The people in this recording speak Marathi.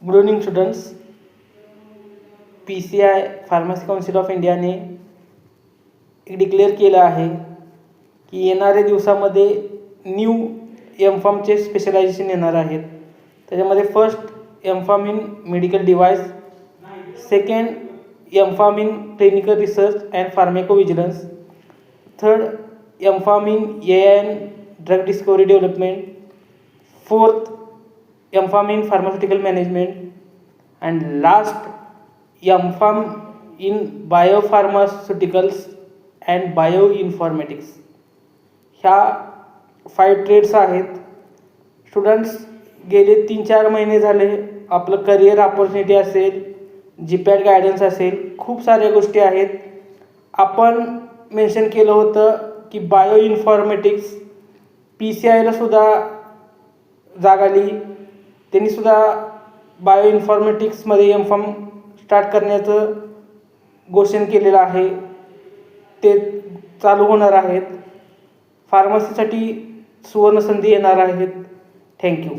Good evening students. PCI pharmacy council of इंडियाने डिक्लेअर केलं आहे की येणाऱ्या दिवसामध्ये न्यू M.Pharmचे स्पेशलायझेशन येणार आहेत. त्याच्यामध्ये first M.Pharm in medical device, second M.Pharm in clinical research and pharmacovigilance, third M.Pharm in AI and drug discovery development, fourth M.Pharm in pharmaceutical management, and last M.Pharm in biopharmaceuticals and bioinformatics. ह्या 5 ट्रेड्स आहेत. स्टुडंट्स गेले 3-4 महिने झाले आपलं करिअर ऑपॉर्च्युनिटी असेल, GPAT गायडन्स असेल, खूप साऱ्या गोष्टी आहेत. आपण मेन्शन केलं होतं की बायो इन्फॉर्मॅटिक्स PCIला सुद्धा जाग आली. त्यांनीसुद्धा बायो इन्फॉर्मॅटिक्समध्ये M.Pharm स्टार्ट करण्याचं घोषणा केलेलं आहे. ते चालू होणार आहेत. फार्मसीसाठी सुवर्णसंधी येणार आहेत. थँक्यू.